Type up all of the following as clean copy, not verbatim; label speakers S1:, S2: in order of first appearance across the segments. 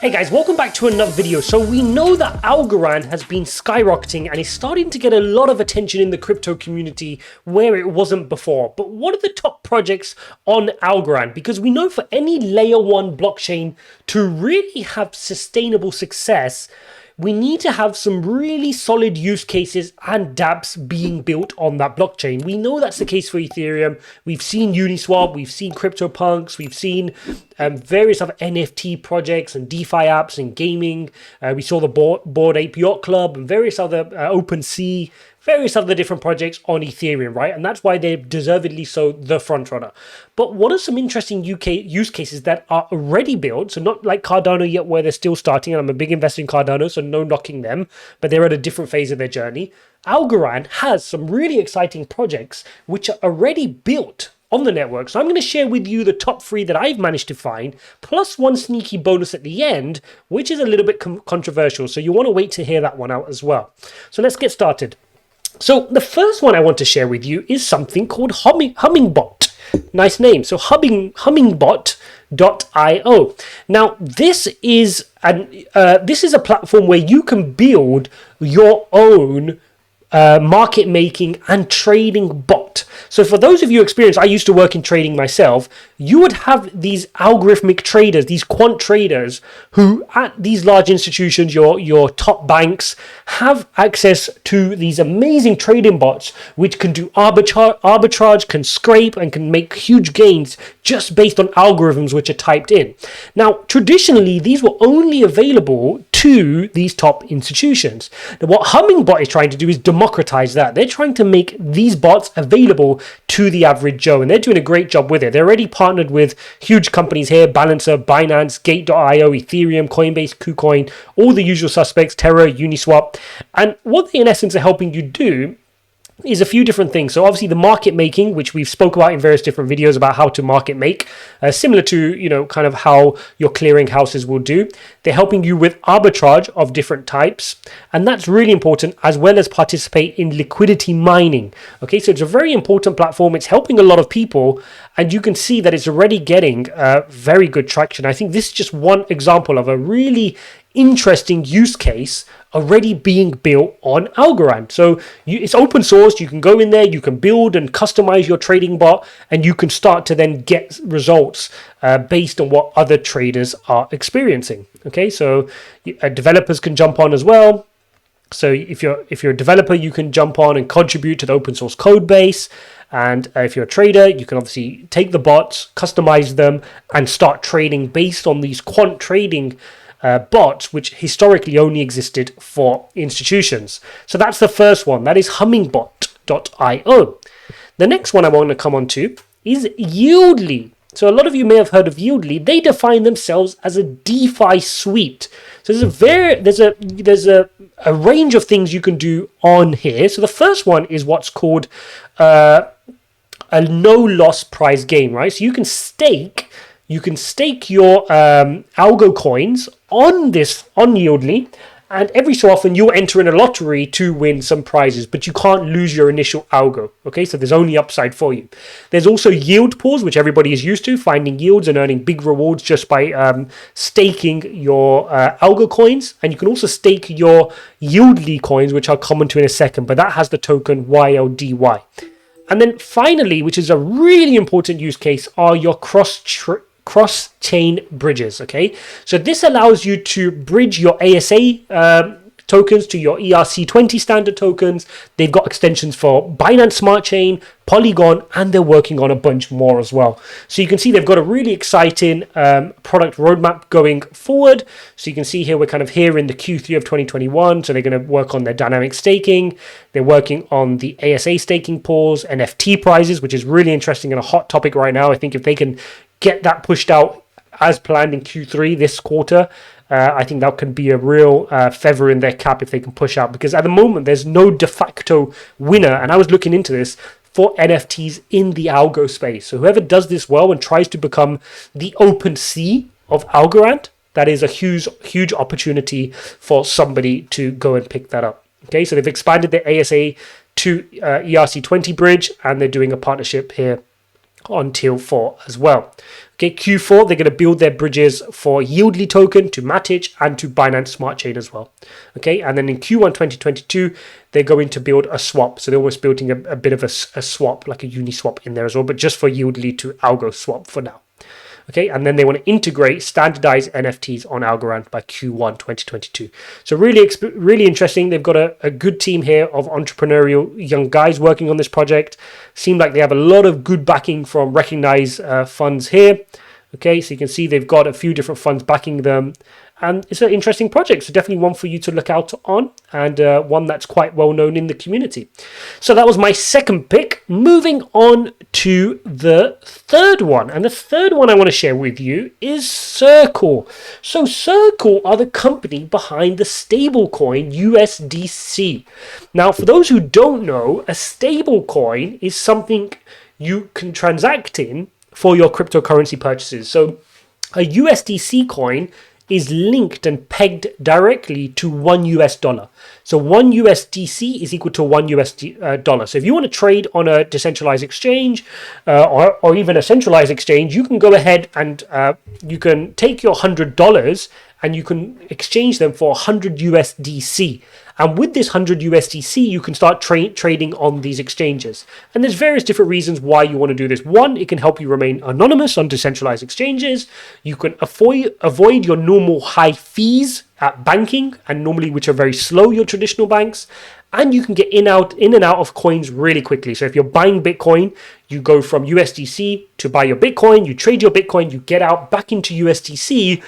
S1: Hey guys, welcome back to another video. So we know that Algorand has been skyrocketing and is starting to get a lot of attention in the crypto community where it wasn't before. But what are the top projects on Algorand? Because we know for any layer 1 blockchain to really have sustainable success, we need to have some really solid use cases and dApps being built on that blockchain. We know that's the case for Ethereum. We've seen Uniswap, we've seen CryptoPunks, we've seen various other NFT projects and DeFi apps and gaming. We saw the Bored Ape Yacht Club and various other OpenSea, various other different projects on Ethereum, right? And that's why they're deservedly so the front runner. But what are some interesting use cases that are already built? So not like Cardano yet, where they're still starting. And I'm a big investor in Cardano, so no knocking them, but they're at a different phase of their journey. Algorand has some really exciting projects which are already built on the network. So I'm going to share with you the top 3 that I've managed to find, plus one sneaky bonus at the end, which is a little bit controversial. So you want to wait to hear that one out as well. So let's get started. So the first one I want to share with you is something called Hummingbot. Nice name. So Hummingbot.io. Now this is a platform where you can build your own market making and trading bot. So for those of you experienced, I used to work in trading myself, you would have these algorithmic traders, these quant traders who at these large institutions, your top banks, have access to these amazing trading bots which can do arbitrage, can scrape and can make huge gains just based on algorithms which are typed in. Now traditionally these were only available to these top institutions. Now what Hummingbot is trying to do is democratize that. They're trying to make these bots available to the average Joe, and they're doing a great job with it. They're already partnered with huge companies here: Balancer, Binance, Gate.io, Ethereum, Coinbase, KuCoin, all the usual suspects, Terra, Uniswap. And what they in essence are helping you do is a few different things. So obviously the market making, which we've spoke about in various different videos about how to market make, similar to, kind of how your clearing houses will do. They're helping you with arbitrage of different types. And that's really important, as well as participate in liquidity mining. Okay, so it's a very important platform. It's helping a lot of people, and you can see that it's already getting very good traction. I think this is just one example of a really interesting use case already being built on Algorand. So it's open source. You can go in there, you can build and customize your trading bot, and you can start to then get results based on what other traders are experiencing. Okay, so developers can jump on as well. So if you're a developer, you can jump on and contribute to the open source code base. And if you're a trader, you can obviously take the bots, customize them, and start trading based on these quant trading bots, which historically only existed for institutions. So that's the first one. That is Hummingbot.io. The next one I want to come on to is Yieldly. So a lot of you may have heard of Yieldly. They define themselves as a DeFi suite. So there's a range of things you can do on here. So the first one is what's called a no loss prize game, right? So you can stake your Algo coins on Yieldly, and every so often you'll enter in a lottery to win some prizes, but you can't lose your initial Algo. Okay, so there's only upside for you. There's also yield pools, which everybody is used to, finding yields and earning big rewards just by staking your Algo coins. And you can also stake your Yieldly coins, which I'll come onto in a second, but that has the token YLDY. And then finally, which is a really important use case, are your cross-chain bridges. Okay, so this allows you to bridge your ASA tokens to your ERC20 standard tokens. They've got extensions for Binance Smart Chain, Polygon, and they're working on a bunch more as well. So you can see they've got a really exciting product roadmap going forward. So you can see here we're kind of here in the Q3 of 2021. So they're going to work on their dynamic staking. They're working on the ASA staking pools, NFT prizes, which is really interesting and a hot topic right now. I think if they can get that pushed out as planned in Q3 this quarter, I think that could be a real feather in their cap if they can push out, because at the moment there's no de facto winner, and I was looking into this, for NFTs in the Algo space. So whoever does this well and tries to become the OpenSea of Algorand, that is a huge opportunity for somebody to go and pick that up. Okay, so they've expanded their ASA to ERC20 bridge, and they're doing a partnership here until 4 as well. Okay, Q4, they're going to build their bridges for Yieldly token to Matic and to Binance Smart Chain as well. Okay, and then in Q1 2022, they're going to build a swap. So they're almost building a bit of a swap, like a Uniswap in there as well, but just for Yieldly to Algo swap for now. Okay, and then they want to integrate standardized NFTs on Algorand by Q1 2022. So really interesting. They've got a good team here of entrepreneurial young guys working on this project. Seem like they have a lot of good backing from recognized funds here. Okay, so you can see they've got a few different funds backing them. And it's an interesting project, so definitely one for you to look out on, and one that's quite well known in the community. So that was my second pick. Moving on to the third one, and the third one I want to share with you is Circle. So Circle are the company behind the stablecoin USDC. Now, for those who don't know, a stablecoin is something you can transact in for your cryptocurrency purchases. So a USDC coin is linked and pegged directly to $1. So one USDC is equal to $1 dollar. So if you want to trade on a decentralized exchange or even a centralized exchange, you can go ahead and you can take your $100 and you can exchange them for 100 USDC. And with this 100 USDC, you can start trading on these exchanges. And there's various different reasons why you want to do this. One, it can help you remain anonymous on decentralized exchanges. You can avoid your normal high fees at banking, and normally which are very slow, your traditional banks. And you can get in and out of coins really quickly. So if you're buying Bitcoin, you go from USDC to buy your Bitcoin, you trade your Bitcoin, you get out back into USDC,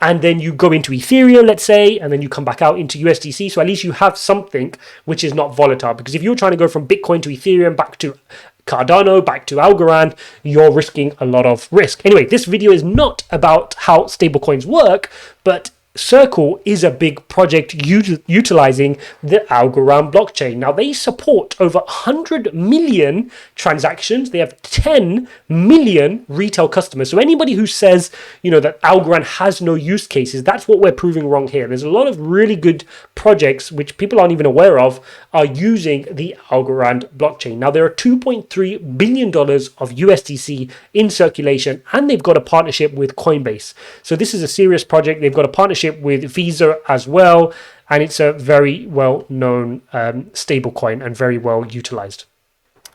S1: and then you go into Ethereum, let's say, and then you come back out into USDC. So at least you have something which is not volatile. Because if you're trying to go from Bitcoin to Ethereum, back to Cardano, back to Algorand, you're risking a lot of risk. Anyway, this video is not about how stablecoins work, but Circle is a big project utilizing the Algorand blockchain. Now, they support over 100 million transactions. They have 10 million retail customers. So anybody who says, that Algorand has no use cases, that's what we're proving wrong here. There's a lot of really good projects which people aren't even aware of are using the Algorand blockchain. Now, there are $2.3 billion of USDC in circulation, and they've got a partnership with Coinbase. So this is a serious project. They've got a partnership with Visa as well, and it's a very well-known stablecoin and very well utilized.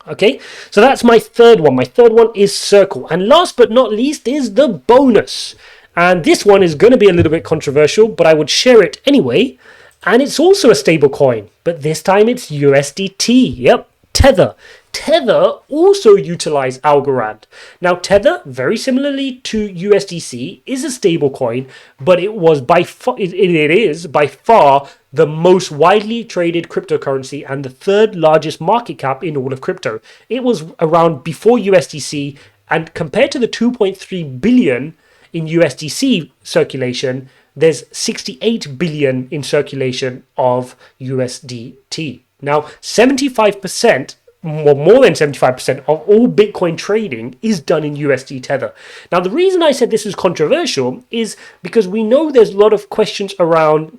S1: Okay, so that's my third one. My third one is Circle. And last but not least is the bonus. And this one is going to be a little bit controversial, but I would share it anyway. And it's also a stablecoin, but this time it's USDT. Yep, Tether. Tether also utilize Algorand. Now, Tether, very similarly to USDC, is a stablecoin, but it is by far the most widely traded cryptocurrency and the third largest market cap in all of crypto. It was around before USDC, and compared to the 2.3 billion in USDC circulation, there's 68 billion in circulation of USDT. Now, 75%, or more than 75% of all Bitcoin trading is done in USD Tether. Now, the reason I said this is controversial is because we know there's a lot of questions around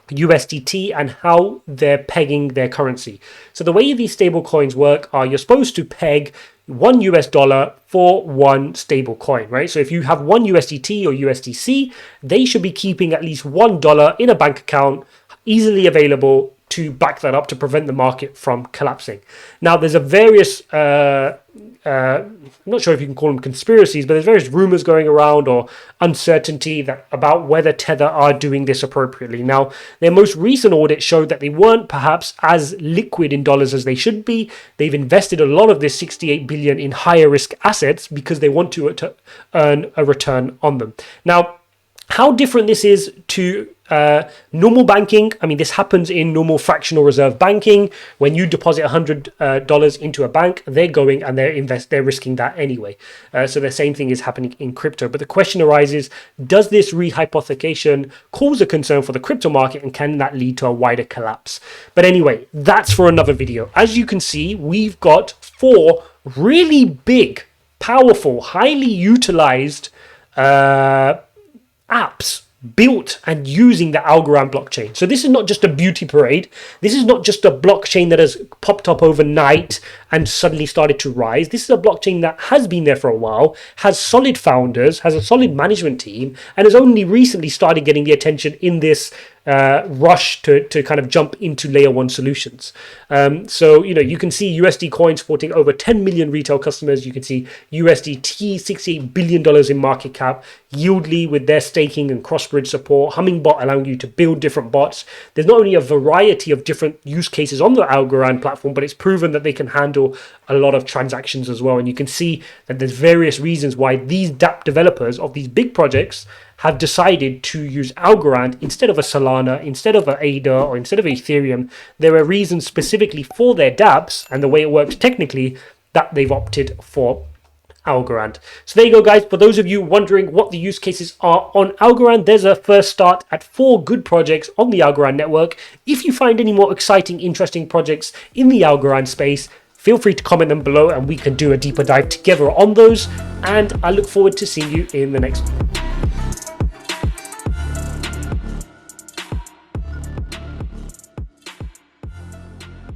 S1: USDT and how they're pegging their currency. So the way these stable coins work are you're supposed to peg $1 for one stable coin, right? So if you have one USDT or USDC, they should be keeping at least $1 in a bank account, easily available to back that up to prevent the market from collapsing. Now, there's I'm not sure if you can call them conspiracies, but there's various rumors going around or uncertainty about whether Tether are doing this appropriately. Now, their most recent audit showed that they weren't perhaps as liquid in dollars as they should be. They've invested a lot of this 68 billion in higher risk assets because they want to earn a return on them. Now, how different this is to normal banking. I mean, this happens in normal fractional reserve banking. When you deposit $100 into a bank, they're going and they're risking that anyway. So the same thing is happening in crypto. But the question arises, does this rehypothecation cause a concern for the crypto market, and can that lead to a wider collapse? But anyway, that's for another video. As you can see, we've got 4 really big, powerful, highly utilized apps built and using the Algorand blockchain. So this is not just a beauty parade. This is not just a blockchain that has popped up overnight and suddenly started to rise. This is a blockchain that has been there for a while, has solid founders, has a solid management team, and has only recently started getting the attention in this rush to kind of jump into layer one solutions. So, you can see USD coin supporting over 10 million retail customers. You can see USDT, $68 billion in market cap, Yieldly with their staking and cross-bridge support, Hummingbot allowing you to build different bots. There's not only a variety of different use cases on the Algorand platform, but it's proven that they can handle a lot of transactions as well. And you can see that there's various reasons why these dApp developers of these big projects have decided to use Algorand instead of a Solana, instead of an ADA, or instead of Ethereum. There are reasons specifically for their dApps and the way it works technically that they've opted for Algorand. So there you go, guys. For those of you wondering what the use cases are on Algorand, there's a first start at 4 good projects on the Algorand network. If you find any more exciting, interesting projects in the Algorand space, feel free to comment them below and we can do a deeper dive together on those. And I look forward to seeing you in the next one.